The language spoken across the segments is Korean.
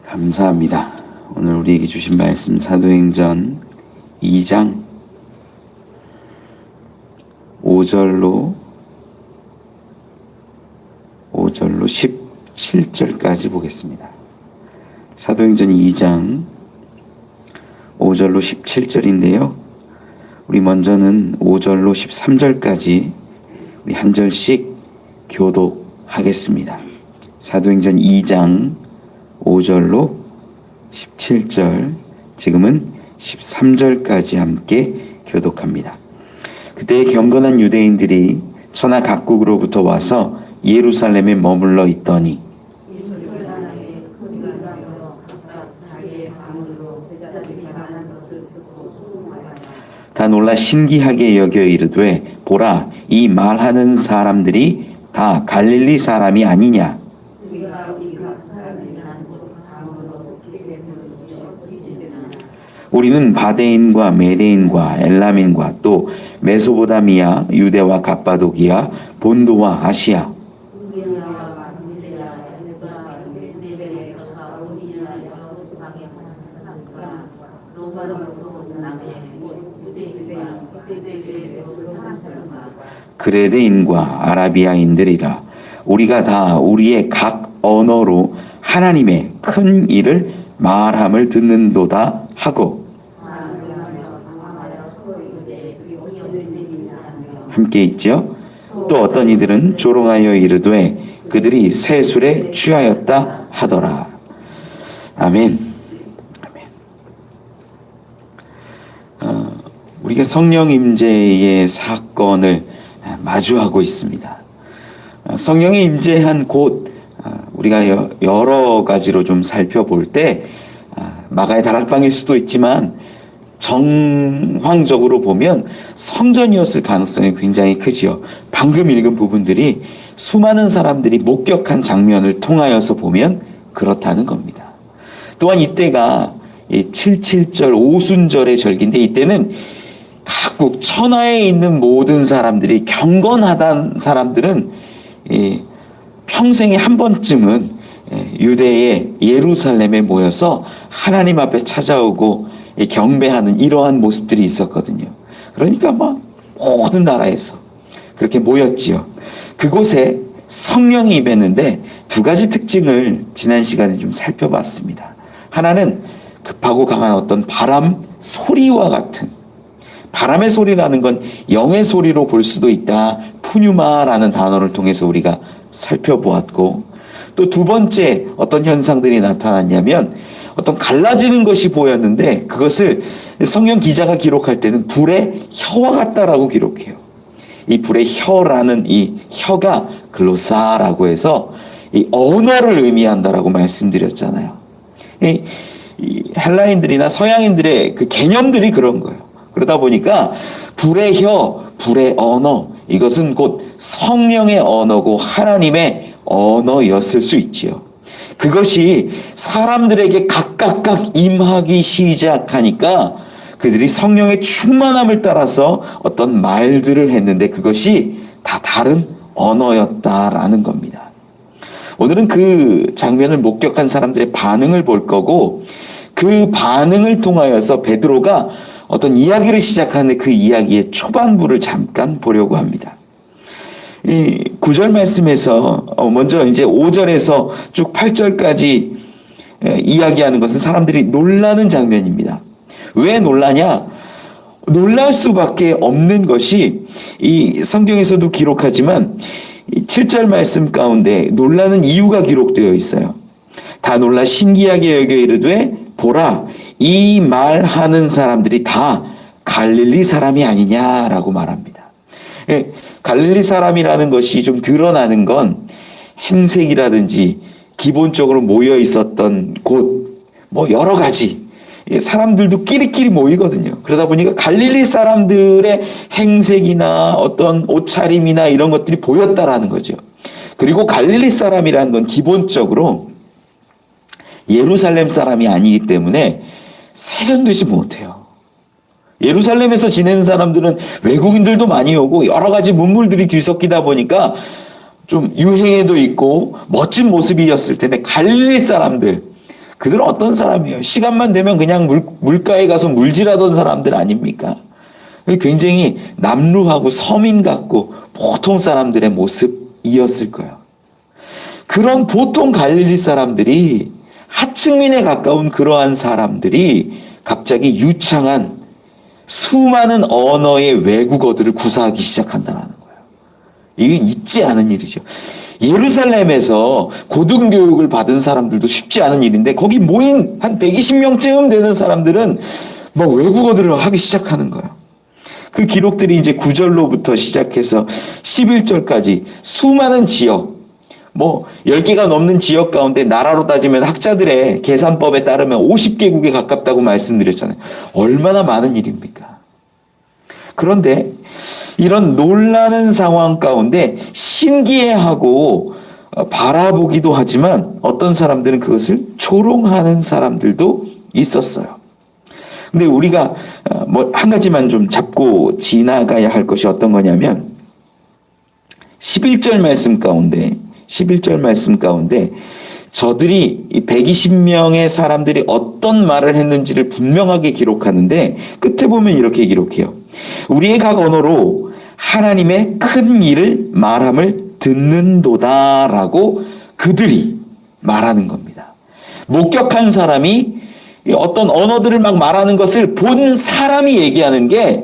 감사합니다. 오늘 우리에게 주신 말씀 사도행전 2장 5절로 17절까지 보겠습니다. 사도행전 2장 5절로 17절인데요. 우리 먼저는 5절로 13절까지 우리 한 절씩 교독하겠습니다. 사도행전 2장 5절로 17절, 지금은 13절까지 함께 교독합니다. 그때 경건한 유대인들이 천하 각국으로부터 와서 예루살렘에 머물러 있더니 다 놀라 신기하게 여겨 이르되, 보라, 이 말하는 사람들이 다 갈릴리 사람이 아니냐. 우리는 바데인과 메데인과 엘람인과 또 메소보다미아, 유대와 갑바도기아, 본도와 아시아, 그레데인과 아라비아인들이라. 우리가 다 우리의 각 언어로 하나님의 큰 일을 말함을 듣는도다 하고 함께 있죠. 또 어떤 이들은 조롱하여 이르되 그들이 새 술에 취하였다 하더라. 아멘. 우리가 성령 임재의 사건을 마주하고 있습니다. 성령이 임재한 곳, 우리가 여러 가지로 좀 살펴볼 때 마가의 다락방일 수도 있지만 정황적으로 보면 성전이었을 가능성이 굉장히 크지요. 방금 읽은 부분들이 수많은 사람들이 목격한 장면을 통하여서 보면 그렇다는 겁니다. 또한 이때가 77절 오순절의 절기인데, 이때는 각국 천하에 있는 모든 사람들이, 경건하다는 사람들은 평생에 한 번쯤은 유대의 예루살렘에 모여서 하나님 앞에 찾아오고 경배하는 이러한 모습들이 있었거든요. 그러니까 막 모든 나라에서 그렇게 모였지요. 그곳에 성령이 임했는데 두 가지 특징을 지난 시간에 좀 살펴봤습니다. 하나는 급하고 강한 어떤 바람 소리와 같은, 바람의 소리라는 건 영의 소리로 볼 수도 있다. 푸뉴마라는 단어를 통해서 우리가 살펴보았고, 또 두 번째 어떤 현상들이 나타났냐면 어떤 갈라지는 것이 보였는데 그것을 성경 기자가 기록할 때는 불의 혀와 같다라고 기록해요. 이 불의 혀라는 이 혀가 글로사라고 해서 이 언어를 의미한다라고 말씀드렸잖아요. 이 헬라인들이나 서양인들의 그 개념들이 그런 거예요. 그러다 보니까 불의 혀, 불의 언어, 이것은 곧 성령의 언어고 하나님의 언어였을 수 있지요. 그것이 사람들에게 각각 임하기 시작하니까 그들이 성령의 충만함을 따라서 어떤 말들을 했는데 그것이 다 다른 언어였다라는 겁니다. 오늘은 그 장면을 목격한 사람들의 반응을 볼 거고, 그 반응을 통하여서 베드로가 어떤 이야기를 시작하는데 그 이야기의 초반부를 잠깐 보려고 합니다. 이 9절 말씀에서 먼저 이제 5절에서 쭉 8절까지 이야기하는 것은 사람들이 놀라는 장면입니다. 왜 놀라냐? 놀랄 수밖에 없는 것이 이 성경에서도 기록하지만 7절 말씀 가운데 놀라는 이유가 기록되어 있어요. 다 놀라 신기하게 여겨 이르되, 보라, 이 말하는 사람들이 다 갈릴리 사람이 아니냐라고 말합니다. 갈릴리 사람이라는 것이 좀 드러나는 건 행색이라든지 기본적으로 모여 있었던 곳, 뭐 여러 가지 사람들도 끼리끼리 모이거든요. 그러다 보니까 갈릴리 사람들의 행색이나 어떤 옷차림이나 이런 것들이 보였다라는 거죠. 그리고 갈릴리 사람이라는 건 기본적으로 예루살렘 사람이 아니기 때문에 세련되지 못해요. 예루살렘에서 지내는 사람들은 외국인들도 많이 오고 여러 가지 문물들이 뒤섞이다 보니까 좀 유행에도 있고 멋진 모습이었을 텐데 갈릴리 사람들, 그들은 어떤 사람이에요? 시간만 되면 그냥 물가에 가서 물질하던 사람들 아닙니까? 굉장히 남루하고 서민 같고 보통 사람들의 모습이었을 거예요. 그런 보통 갈릴리 사람들이, 하층민에 가까운 그러한 사람들이 갑자기 유창한 수많은 언어의 외국어들을 구사하기 시작한다는 거예요. 이게 있지 않은 일이죠. 예루살렘에서 고등교육을 받은 사람들도 쉽지 않은 일인데, 거기 모인 한 120명쯤 되는 사람들은 막 외국어들을 하기 시작하는 거예요. 그 기록들이 이제 9절로부터 시작해서 11절까지 수많은 지역, 10개가 넘는 지역 가운데 나라로 따지면 학자들의 계산법에 따르면 50개국에 가깝다고 말씀드렸잖아요. 얼마나 많은 일입니까? 그런데 이런 놀라는 상황 가운데 신기해하고 바라보기도 하지만 어떤 사람들은 그것을 조롱하는 사람들도 있었어요. 근데 우리가 한 가지만 좀 잡고 지나가야 할 것이 어떤 거냐면 11절 말씀 가운데 저들이 이 120명의 사람들이 어떤 말을 했는지를 분명하게 기록하는데, 끝에 보면 이렇게 기록해요. 우리의 각 언어로 하나님의 큰 일을 말함을 듣는도다라고 그들이 말하는 겁니다. 목격한 사람이 어떤 언어들을 막 말하는 것을 본 사람이 얘기하는 게,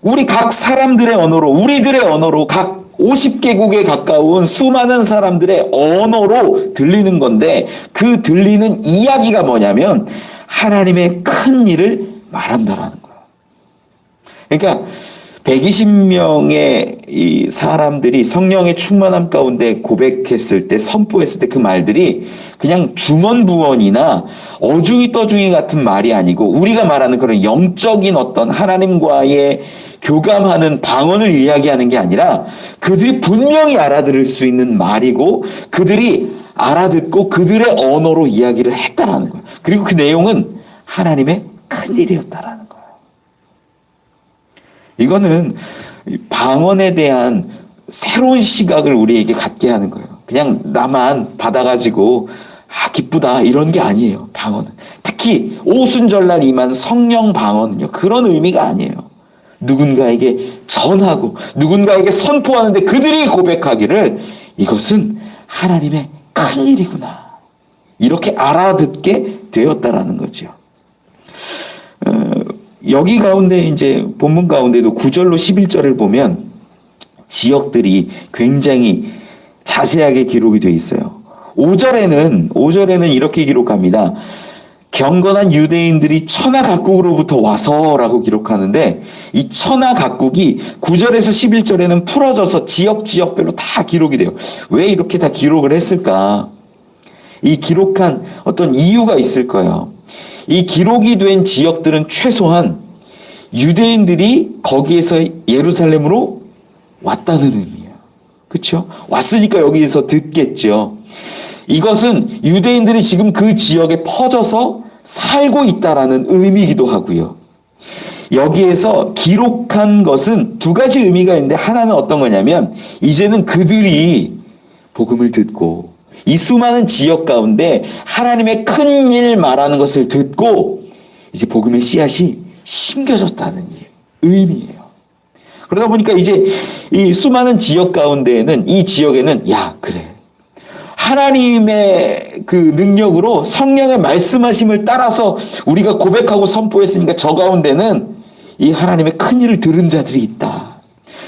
우리 각 사람들의 언어로, 우리들의 언어로, 각 50개국에 가까운 수많은 사람들의 언어로 들리는 건데, 그 들리는 이야기가 뭐냐면 하나님의 큰 일을 말한다라는 거예요. 그러니까 120명의 이 사람들이 성령의 충만함 가운데 고백했을 때, 선포했을 때 그 말들이 그냥 중언부언이나 어중이 떠중이 같은 말이 아니고, 우리가 말하는 그런 영적인 어떤 하나님과의 교감하는 방언을 이야기하는 게 아니라 그들이 분명히 알아들을 수 있는 말이고, 그들이 알아듣고 그들의 언어로 이야기를 했다라는 거예요. 그리고 그 내용은 하나님의 큰 일이었다라는 거예요. 이거는 방언에 대한 새로운 시각을 우리에게 갖게 하는 거예요. 그냥 나만 받아가지고 기쁘다 이런 게 아니에요. 방언은 특히 오순절날 임한 성령 방언은요, 그런 의미가 아니에요. 누군가에게 전하고 누군가에게 선포하는데 그들이 고백하기를 이것은 하나님의 큰 일이구나, 이렇게 알아듣게 되었다라는 거죠. 여기 가운데 이제 본문 가운데도 9절로 11절을 보면 지역들이 굉장히 자세하게 기록이 되어 있어요. 5절에는 이렇게 기록합니다. 경건한 유대인들이 천하 각국으로부터 와서라고 기록하는데, 이 천하 각국이 9절에서 11절에는 풀어져서 지역별로 다 기록이 돼요. 왜 이렇게 다 기록을 했을까? 이 기록한 어떤 이유가 있을 거예요. 이 기록이 된 지역들은 최소한 유대인들이 거기에서 예루살렘으로 왔다는 의미예요. 그렇죠? 왔으니까 여기에서 듣겠죠. 이것은 유대인들이 지금 그 지역에 퍼져서 살고 있다라는 의미이기도 하고요. 여기에서 기록한 것은 두 가지 의미가 있는데, 하나는 어떤 거냐면 이제는 그들이 복음을 듣고 이 수많은 지역 가운데 하나님의 큰 일 말하는 것을 듣고 이제 복음의 씨앗이 심겨졌다는 의미예요. 그러다 보니까 이제 이 수많은 지역 가운데에는, 이 지역에는 그래, 하나님의 그 능력으로 성령의 말씀하심을 따라서 우리가 고백하고 선포했으니까 저 가운데는 이 하나님의 큰 일을 들은 자들이 있다.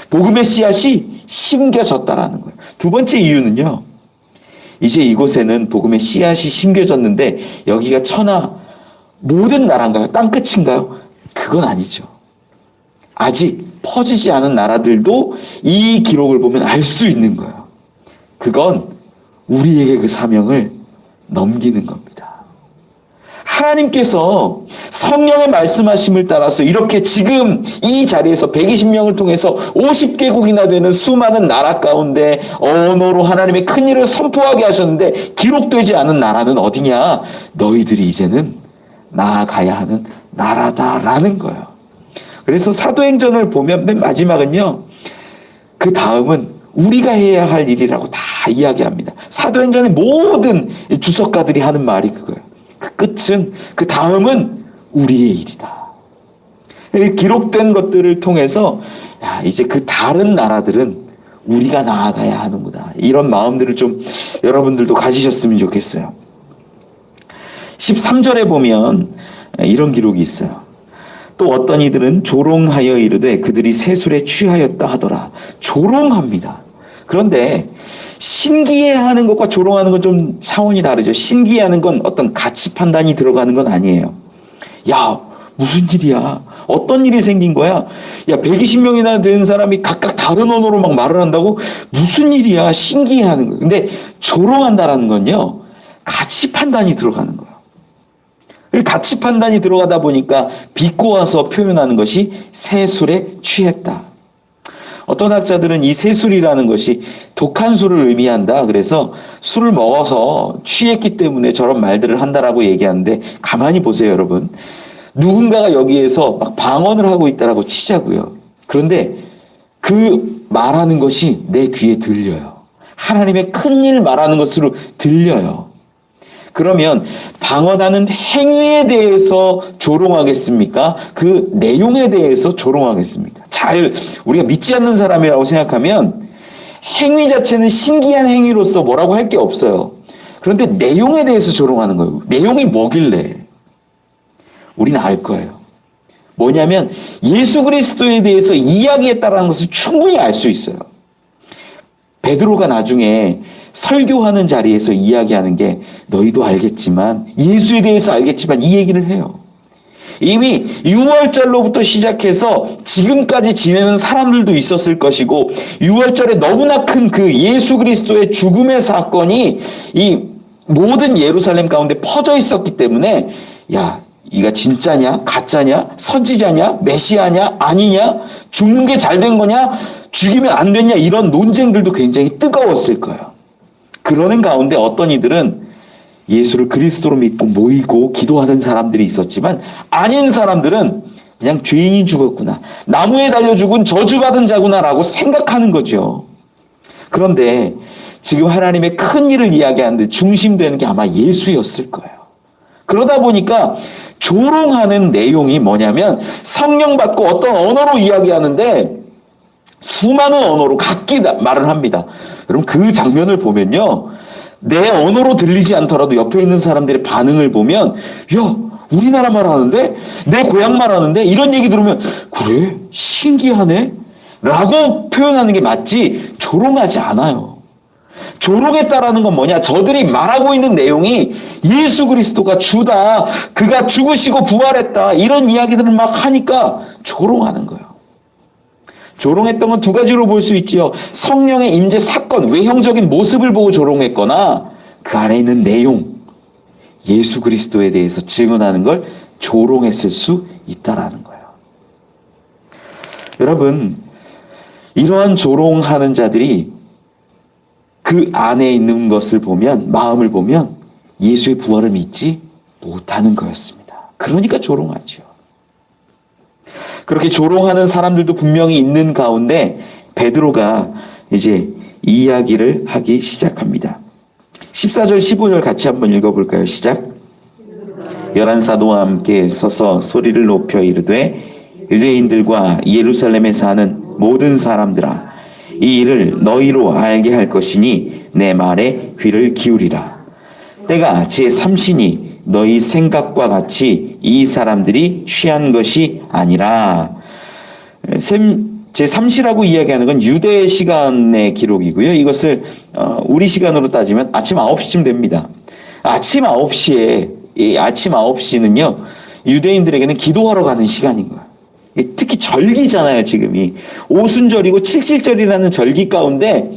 복음의 씨앗이 심겨졌다라는 거예요. 두 번째 이유는요, 이제 이곳에는 복음의 씨앗이 심겨졌는데 여기가 천하 모든 나라인가요? 땅끝인가요? 그건 아니죠. 아직 퍼지지 않은 나라들도 이 기록을 보면 알 수 있는 거예요. 그건 우리에게 그 사명을 넘기는 겁니다. 하나님께서 성령의 말씀하심을 따라서 이렇게 지금 이 자리에서 120명을 통해서 50개국이나 되는 수많은 나라 가운데 언어로 하나님의 큰 일을 선포하게 하셨는데, 기록되지 않은 나라는 어디냐? 너희들이 이제는 나아가야 하는 나라다라는 거예요. 그래서 사도행전을 보면 맨 마지막은요, 그 다음은 우리가 해야 할 일이라고 다 이야기합니다. 사도행전의 모든 주석가들이 하는 말이 그거예요. 그 끝은, 그 다음은 우리의 일이다. 기록된 것들을 통해서 야, 이제 그 다른 나라들은 우리가 나아가야 하는구나. 이런 마음들을 좀 여러분들도 가지셨으면 좋겠어요. 13절에 보면 이런 기록이 있어요. 또 어떤 이들은 조롱하여 이르되 그들이 세술에 취하였다 하더라. 조롱합니다. 그런데 신기해하는 것과 조롱하는 건 좀 차원이 다르죠. 신기해하는 건 어떤 가치 판단이 들어가는 건 아니에요. 야, 무슨 일이야? 어떤 일이 생긴 거야? 야, 120명이나 되는 사람이 각각 다른 언어로 막 말을 한다고? 무슨 일이야? 신기해하는 거예요. 근데 조롱한다라는 건요, 가치 판단이 들어가는 거예요. 가치 판단이 들어가다 보니까 비꼬아서 표현하는 것이 세술에 취했다. 어떤 학자들은 이 세술이라는 것이 독한 술을 의미한다. 그래서 술을 먹어서 취했기 때문에 저런 말들을 한다라고 얘기하는데, 가만히 보세요, 여러분. 누군가가 여기에서 막 방언을 하고 있다라고 치자고요. 그런데 그 말하는 것이 내 귀에 들려요. 하나님의 큰일 말하는 것으로 들려요. 그러면 방언하는 행위에 대해서 조롱하겠습니까? 그 내용에 대해서 조롱하겠습니까? 우리가 믿지 않는 사람이라고 생각하면 행위 자체는 신기한 행위로서 뭐라고 할 게 없어요. 그런데 내용에 대해서 조롱하는 거예요. 내용이 뭐길래? 우리는 알 거예요. 뭐냐면 예수 그리스도에 대해서 이야기했다라는 것을 충분히 알 수 있어요. 베드로가 나중에 설교하는 자리에서 이야기하는 게, 너희도 알겠지만, 예수에 대해서 알겠지만 이 얘기를 해요. 이미 6월절로부터 시작해서 지금까지 지내는 사람들도 있었을 것이고, 6월절에 너무나 큰 그 예수 그리스도의 죽음의 사건이 이 모든 예루살렘 가운데 퍼져 있었기 때문에, 야, 이가 진짜냐? 가짜냐? 선지자냐? 메시아냐? 아니냐? 죽는 게 잘 된 거냐? 죽이면 안 되냐? 이런 논쟁들도 굉장히 뜨거웠을 거예요. 그러는 가운데 어떤 이들은 예수를 그리스도로 믿고 모이고 기도하는 사람들이 있었지만, 아닌 사람들은 그냥 죄인이 죽었구나, 나무에 달려 죽은 저주받은 자구나라고 생각하는 거죠. 그런데 지금 하나님의 큰 일을 이야기하는데 중심되는 게 아마 예수였을 거예요. 그러다 보니까 조롱하는 내용이 뭐냐면, 성령 받고 어떤 언어로 이야기하는데 수많은 언어로 각기 말을 합니다. 여러분, 그 장면을 보면요, 내 언어로 들리지 않더라도 옆에 있는 사람들의 반응을 보면, 야, 우리나라 말 하는데? 내 고향 말 하는데? 이런 얘기 들으면, 그래? 신기하네? 라고 표현하는 게 맞지, 조롱하지 않아요. 조롱했다라는 건 뭐냐? 저들이 말하고 있는 내용이 예수 그리스도가 주다, 그가 죽으시고 부활했다, 이런 이야기들을 막 하니까 조롱하는 거예요. 조롱했던 건 두 가지로 볼 수 있지요. 성령의 임재 사건, 외형적인 모습을 보고 조롱했거나, 그 안에 있는 내용, 예수 그리스도에 대해서 증언하는 걸 조롱했을 수 있다라는 거예요. 여러분, 이러한 조롱하는 자들이 그 안에 있는 것을 보면, 마음을 보면 예수의 부활을 믿지 못하는 거였습니다. 그러니까 조롱하죠. 그렇게 조롱하는 사람들도 분명히 있는 가운데 베드로가 이제 이야기를 하기 시작합니다. 14절 15절 같이 한번 읽어볼까요? 시작. 11사도와 함께 서서 소리를 높여 이르되, 유대인들과 예루살렘에 사는 모든 사람들아, 이 일을 너희로 알게 할 것이니 내 말에 귀를 기울이라. 때가 제3시니 너희 생각과 같이 이 사람들이 취한 것이 아니라. 제3시라고 이야기하는 건 유대 시간의 기록이고요. 이것을 우리 시간으로 따지면 아침 9시쯤 됩니다. 아침 9시에, 이 아침 9시는요, 유대인들에게는 기도하러 가는 시간인 거예요. 특히 절기잖아요, 지금이. 오순절이고 칠칠절이라는 절기 가운데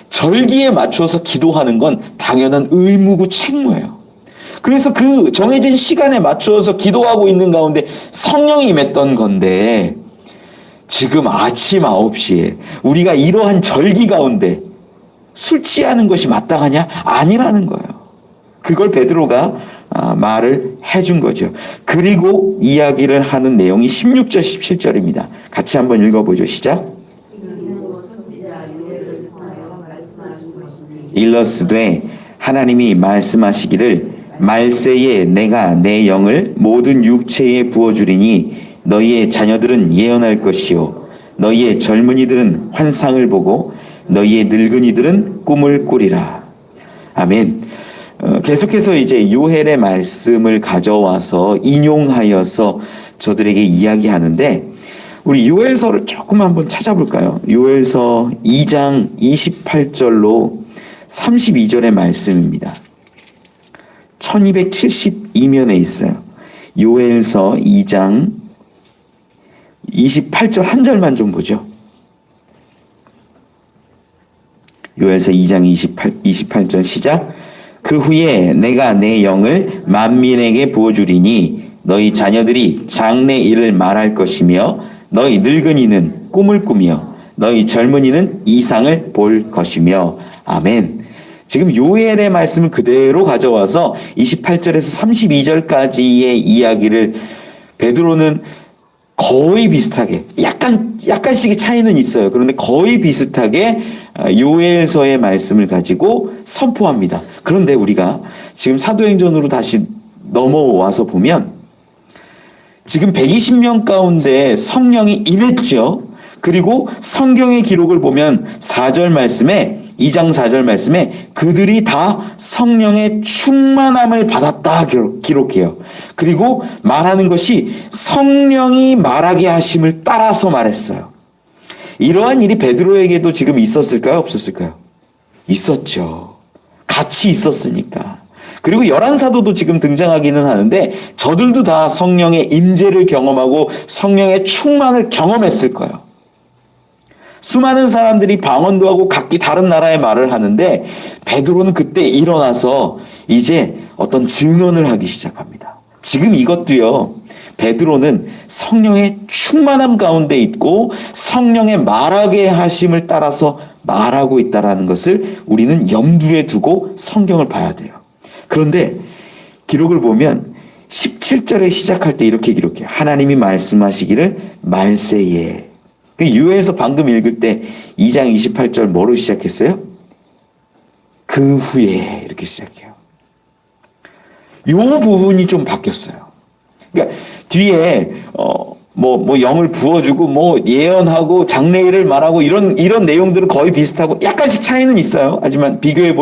절기에 맞춰서 기도하는 건 당연한 의무고 책무예요. 그래서 그 정해진 시간에 맞춰서 기도하고 있는 가운데 성령이 임했던 건데, 지금 아침 9시에 우리가 이러한 절기 가운데 술 취하는 것이 마땅하냐? 아니라는 거예요. 그걸 베드로가 말을 해준 거죠. 그리고 이야기를 하는 내용이 16절 17절입니다. 같이 한번 읽어보죠. 시작. 일러스되 하나님이 말씀하시기를 말세에 내가 내 영을 모든 육체에 부어주리니 너희의 자녀들은 예언할 것이요 너희의 젊은이들은 환상을 보고 너희의 늙은이들은 꿈을 꾸리라. 아멘. 계속해서 이제 요엘의 말씀을 가져와서 인용하여서 저들에게 이야기하는데, 우리 요엘서를 조금 한번 찾아볼까요? 요엘서 2장 28절로 32절의 말씀입니다. 1272면에 있어요. 요엘서 2장 28절 한 절만 좀 보죠. 요엘서 2장 28절 시작. 그 후에 내가 내 영을 만민에게 부어주리니 너희 자녀들이 장래 일을 말할 것이며 너희 늙은이는 꿈을 꾸며 너희 젊은이는 이상을 볼 것이며. 아멘. 지금 요엘의 말씀을 그대로 가져와서 28절에서 32절까지의 이야기를 베드로는 거의 비슷하게, 약간씩의 차이는 있어요. 그런데 거의 비슷하게 요엘서의 말씀을 가지고 선포합니다. 그런데 우리가 지금 사도행전으로 다시 넘어와서 보면 지금 120명 가운데 성령이 임했죠. 그리고 성경의 기록을 보면 4절 말씀에, 2장 4절 말씀에 그들이 다 성령의 충만함을 받았다 기록해요. 그리고 말하는 것이 성령이 말하게 하심을 따라서 말했어요. 이러한 일이 베드로에게도 지금 있었을까요? 없었을까요? 있었죠. 같이 있었으니까. 그리고 11사도도 지금 등장하기는 하는데 저들도 다 성령의 임재를 경험하고 성령의 충만을 경험했을 거예요. 수많은 사람들이 방언도 하고 각기 다른 나라의 말을 하는데 베드로는 그때 일어나서 이제 어떤 증언을 하기 시작합니다. 지금 이것도요, 베드로는 성령의 충만함 가운데 있고 성령의 말하게 하심을 따라서 말하고 있다는 것을 우리는 염두에 두고 성경을 봐야 돼요. 그런데 기록을 보면 17절에 시작할 때 이렇게 기록해요. 하나님이 말씀하시기를 말세에. 유에서 방금 읽을 때 2장 28절 뭐로 시작했어요? 그 후에 이렇게 시작해요. 이 부분이 좀 바뀌었어요. 그러니까 뒤에 뭐 영을 부어주고 뭐 예언하고 장래일을 말하고 이런 내용들은 거의 비슷하고 약간씩 차이는 있어요. 하지만 비교해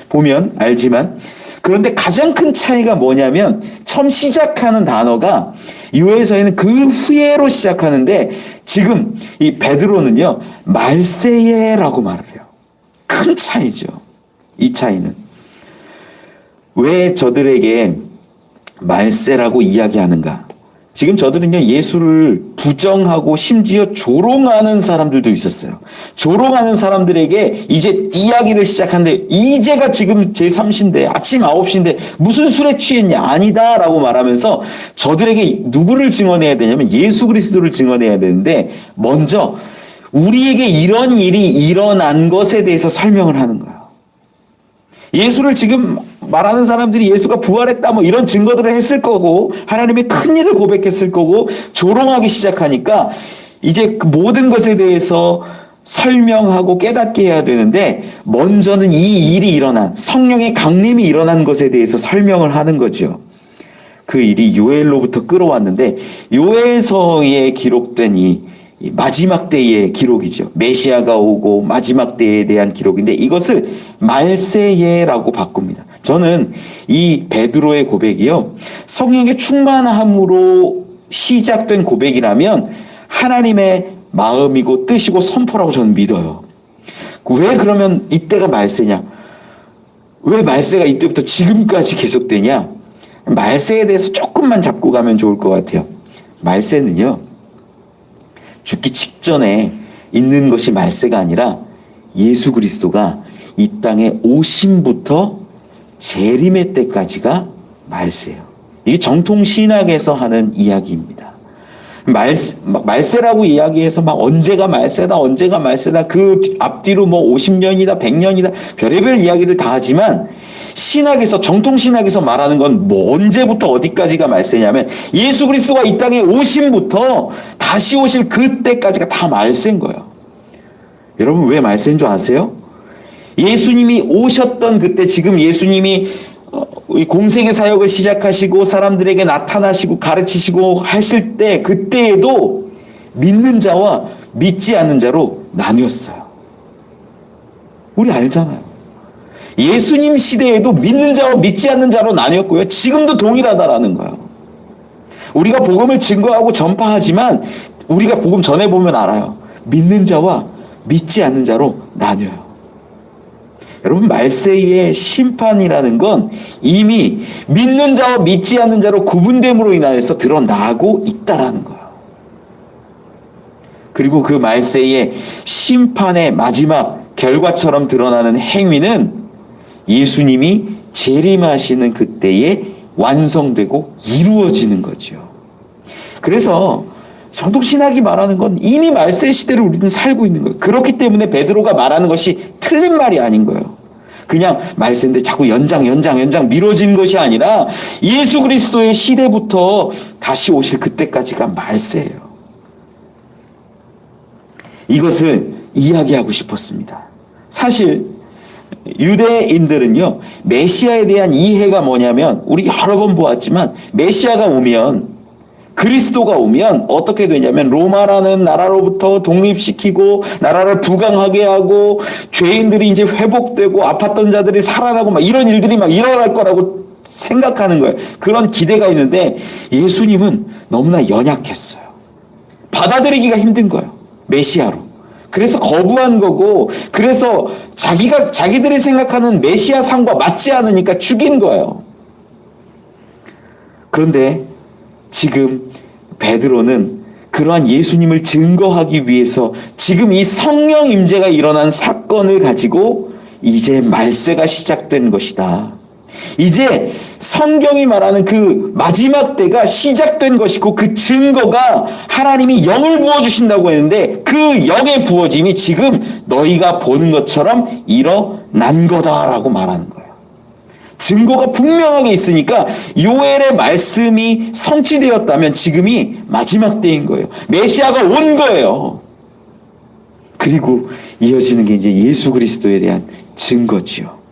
보면 알지만, 그런데 가장 큰 차이가 뭐냐면 처음 시작하는 단어가 요에서에는 그 후에로 시작하는데 지금 이 베드로는요 말세에라고 말을 해요. 큰 차이죠. 이 차이는 왜 저들에게 말세라고 이야기하는가? 지금 저들은요 예수를 부정하고 심지어 조롱하는 사람들도 있었어요. 조롱하는 사람들에게 이제 이야기를 시작하는데, 이제가 지금 제3시인데 아침 9시인데 무슨 술에 취했냐? 아니다 라고 말하면서 저들에게 누구를 증언해야 되냐면 예수 그리스도를 증언해야 되는데, 먼저 우리에게 이런 일이 일어난 것에 대해서 설명을 하는 거예요. 예수를 지금 말하는 사람들이 예수가 부활했다 뭐 이런 증거들을 했을 거고 하나님의 큰 일을 고백했을 거고 조롱하기 시작하니까 이제 그 모든 것에 대해서 설명하고 깨닫게 해야 되는데, 먼저는 이 일이 일어난, 성령의 강림이 일어난 것에 대해서 설명을 하는 거죠. 그 일이 요엘로부터 끌어왔는데 요엘서에 기록된 이 마지막 때의 기록이죠. 메시아가 오고 마지막 때에 대한 기록인데 이것을 말세에라고 바꿉니다. 저는 이 베드로의 고백이요, 성령의 충만함으로 시작된 고백이라면 하나님의 마음이고 뜻이고 선포라고 저는 믿어요. 왜 그러면 이때가 말세냐? 왜 말세가 이때부터 지금까지 계속되냐? 말세에 대해서 조금만 잡고 가면 좋을 것 같아요. 말세는요, 죽기 직전에 있는 것이 말세가 아니라 예수 그리스도가 이 땅에 오심부터 재림의 때까지가 말세예요. 이게 정통 신학에서 하는 이야기입니다. 말세라고 이야기해서 막 언제가 말세다 그 앞뒤로 뭐 50년이다 100년이다 별의별 이야기를 다 하지만, 신학에서, 정통 신학에서 말하는 건 뭐 언제부터 어디까지가 말세냐면 예수 그리스도가 이 땅에 오심부터 다시 오실 그때까지가 다 말세인 거예요. 여러분 왜 말세인 줄 아세요? 예수님이 오셨던 그때, 지금 예수님이 이 공생의 사역을 시작하시고 사람들에게 나타나시고 가르치시고 하실 때 그때에도 믿는 자와 믿지 않는 자로 나뉘었어요. 우리 알잖아요. 예수님 시대에도 믿는 자와 믿지 않는 자로 나뉘었고요. 지금도 동일하다라는 거예요. 우리가 복음을 증거하고 전파하지만 우리가 복음 전해보면 알아요. 믿는 자와 믿지 않는 자로 나뉘어요. 여러분, 말세의 심판이라는 건 이미 믿는 자와 믿지 않는 자로 구분됨으로 인하여서 드러나고 있다라는 거예요. 그리고 그 말세의 심판의 마지막 결과처럼 드러나는 행위는 예수님이 재림하시는 그때에 완성되고 이루어지는 거죠. 그래서 정독신학이 말하는 건 이미 말세 시대를 우리는 살고 있는 거예요. 그렇기 때문에 베드로가 말하는 것이 틀린 말이 아닌 거예요. 그냥 말세인데 자꾸 연장 미뤄진 것이 아니라 예수 그리스도의 시대부터 다시 오실 그때까지가 말세예요. 이것을 이야기하고 싶었습니다. 사실 유대인들은요, 메시아에 대한 이해가 뭐냐면, 우리 여러 번 보았지만 메시아가 오면, 그리스도가 오면 어떻게 되냐면 로마라는 나라로부터 독립시키고 나라를 부강하게 하고 죄인들이 이제 회복되고 아팠던 자들이 살아나고 막 이런 일들이 막 일어날 거라고 생각하는 거예요. 그런 기대가 있는데 예수님은 너무나 연약했어요. 받아들이기가 힘든 거예요. 메시아로. 그래서 거부한 거고, 그래서 자기들이 생각하는 메시아 상과 맞지 않으니까 죽인 거예요. 그런데 지금 베드로는 그러한 예수님을 증거하기 위해서 지금 이 성령 임재가 일어난 사건을 가지고 이제 말세가 시작된 것이다. 이제 성경이 말하는 그 마지막 때가 시작된 것이고 그 증거가 하나님이 영을 부어주신다고 했는데 그 영의 부어짐이 지금 너희가 보는 것처럼 일어난 거다라고 말하는 거예요. 증거가 분명하게 있으니까 요엘의 말씀이 성취되었다면 지금이 마지막 때인 거예요. 메시아가 온 거예요. 그리고 이어지는 게 이제 예수 그리스도에 대한 증거지요.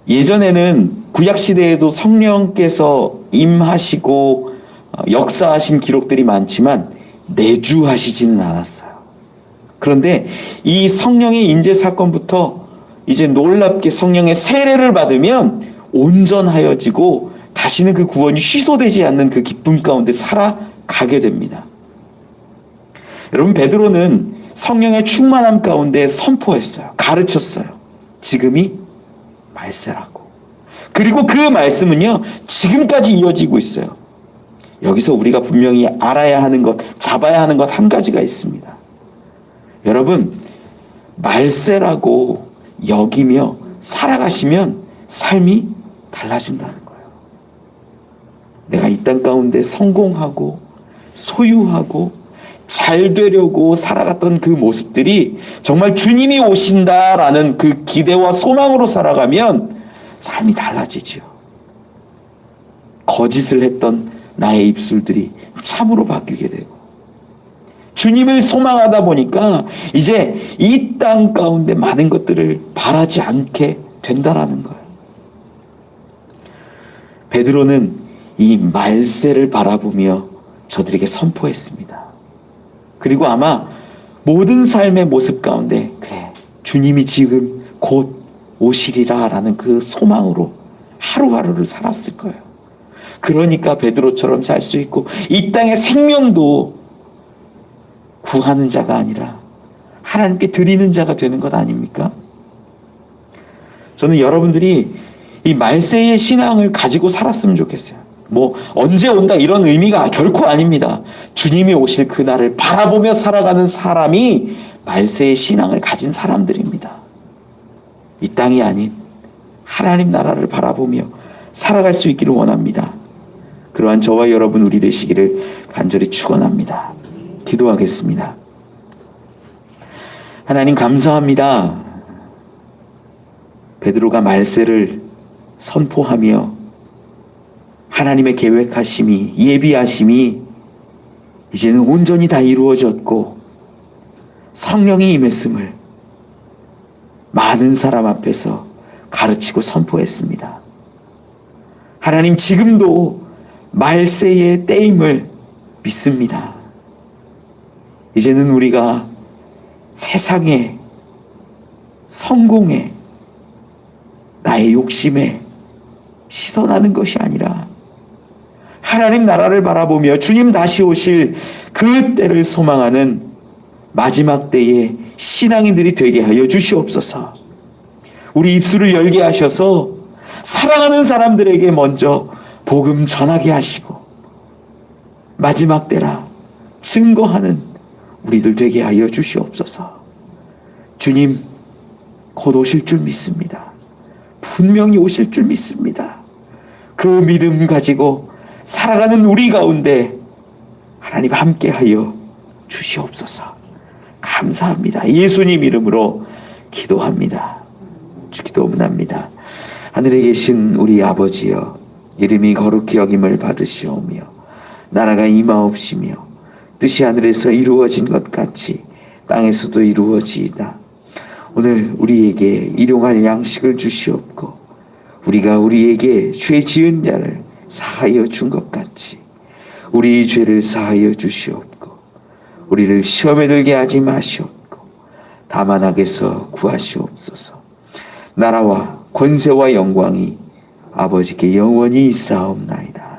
예전에는 구약시대에도 성령께서 임하시고 역사하신 기록들이 많지만 내주하시지는 않았어요. 그런데 이 성령의 임재 사건부터 이제 놀랍게 성령의 세례를 받으면 온전하여지고 다시는 그 구원이 취소되지 않는 그 기쁨 가운데 살아가게 됩니다. 여러분, 베드로는 성령의 충만함 가운데 선포했어요. 가르쳤어요. 지금이 말세라고. 그리고 그 말씀은요, 지금까지 이어지고 있어요. 여기서 우리가 분명히 알아야 하는 것, 잡아야 하는 것 한 가지가 있습니다. 여러분, 말세라고 여기며 살아가시면 삶이 달라진다는 거예요. 내가 이 땅 가운데 성공하고 소유하고 잘 되려고 살아갔던 그 모습들이 정말 주님이 오신다라는 그 기대와 소망으로 살아가면 삶이 달라지죠. 거짓을 했던 나의 입술들이 참으로 바뀌게 되고 주님을 소망하다 보니까 이제 이 땅 가운데 많은 것들을 바라지 않게 된다라는 거예요. 베드로는 이 말세를 바라보며 저들에게 선포했습니다. 그리고 아마 모든 삶의 모습 가운데 그래, 주님이 지금 곧 오시리라 라는 그 소망으로 하루하루를 살았을 거예요. 그러니까 베드로처럼 살 수 있고 이 땅의 생명도 구하는 자가 아니라 하나님께 드리는 자가 되는 것 아닙니까? 저는 여러분들이 이 말세의 신앙을 가지고 살았으면 좋겠어요. 뭐 언제 온다 이런 의미가 결코 아닙니다. 주님이 오실 그날을 바라보며 살아가는 사람이 말세의 신앙을 가진 사람들입니다. 이 땅이 아닌 하나님 나라를 바라보며 살아갈 수 있기를 원합니다. 그러한 저와 여러분 우리 되시기를 간절히 축원합니다. 기도하겠습니다. 하나님 감사합니다. 베드로가 말세를 선포하며 하나님의 계획하심이 예비하심이 이제는 온전히 다 이루어졌고 성령이 임했음을 많은 사람 앞에서 가르치고 선포했습니다. 하나님 지금도 말세의 때임을 믿습니다. 이제는 우리가 세상에, 성공에, 나의 욕심에 시선하는 것이 아니라 하나님 나라를 바라보며 주님 다시 오실 그 때를 소망하는 마지막 때의 신앙인들이 되게 하여 주시옵소서. 우리 입술을 열게 하셔서 사랑하는 사람들에게 먼저 복음 전하게 하시고 마지막 때라 증거하는 우리들 되게 하여 주시옵소서. 주님 곧 오실 줄 믿습니다. 분명히 오실 줄 믿습니다. 그 믿음 가지고 살아가는 우리 가운데 하나님 함께하여 주시옵소서. 감사합니다. 예수님 이름으로 기도합니다. 기도합니다. 하늘에 계신 우리 아버지여, 이름이 거룩히 여김을 받으시오며 나라가 임하옵시며 뜻이 하늘에서 이루어진 것 같이 땅에서도 이루어지이다. 오늘 우리에게 일용할 양식을 주시옵고 우리가 우리에게 죄 지은 자를 사하여 준 것 같이 우리 죄를 사하여 주시옵고 우리를 시험에 들게 하지 마시옵고 다만 악에서 구하시옵소서. 나라와 권세와 영광이 아버지께 영원히 있사옵나이다.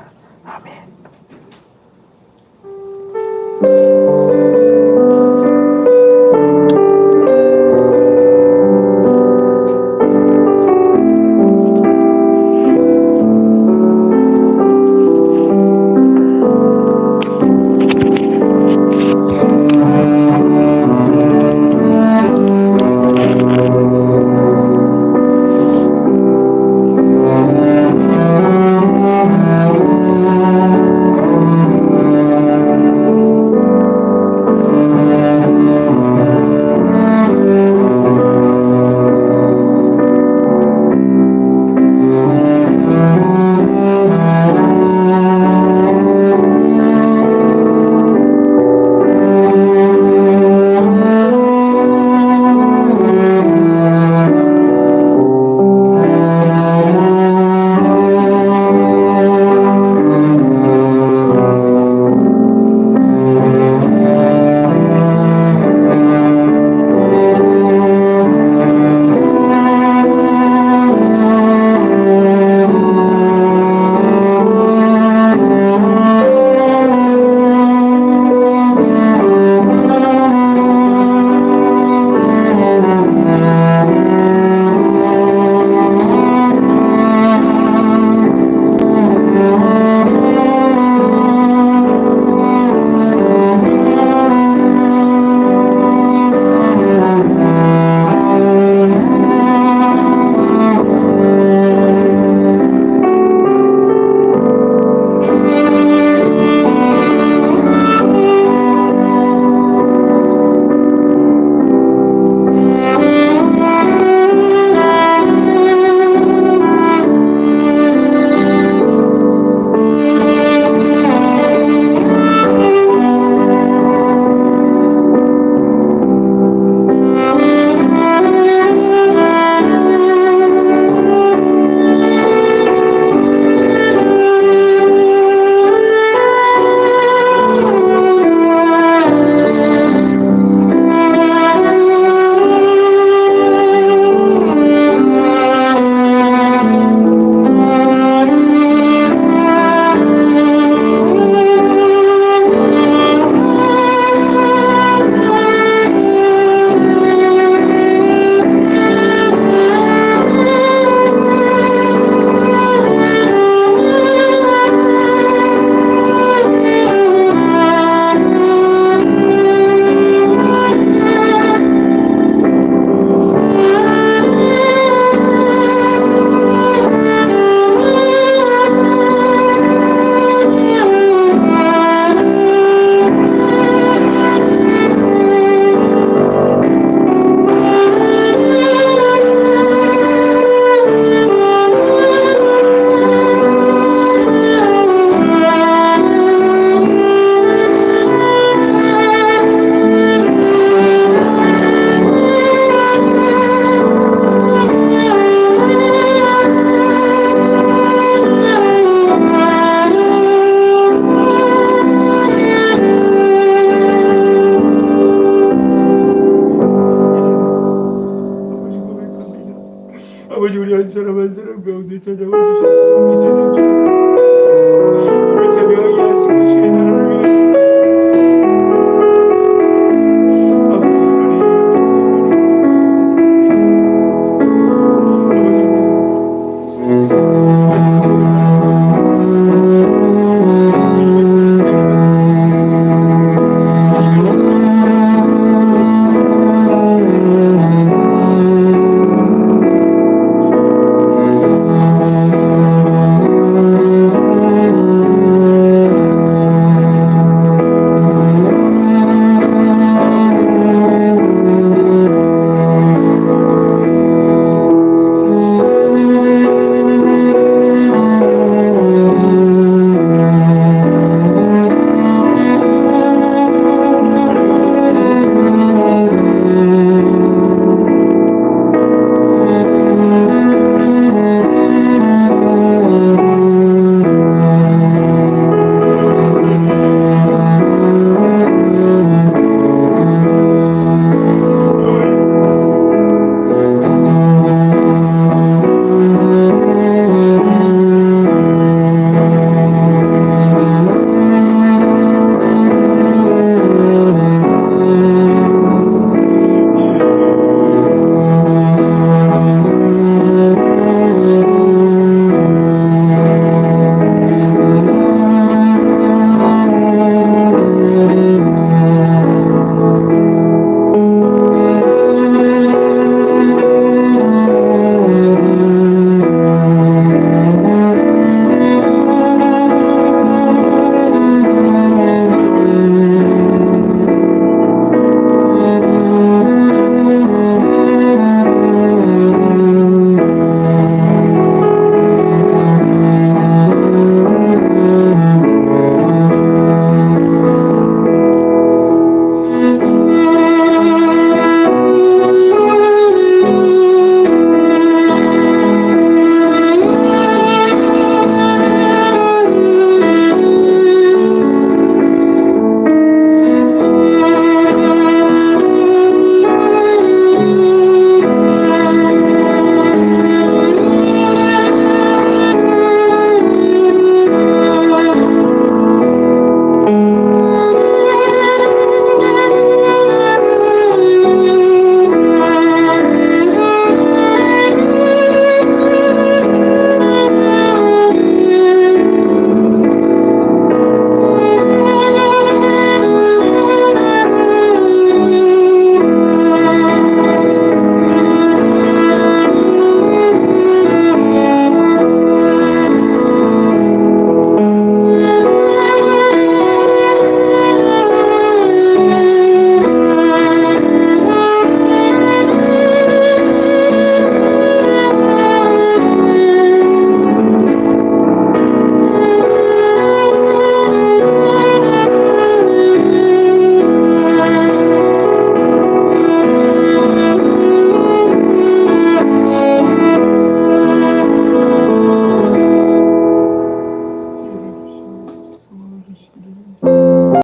어려움 가운데 찾아와 주셔서 이제는 주 오늘 새벽 예수 그리스도의 나라를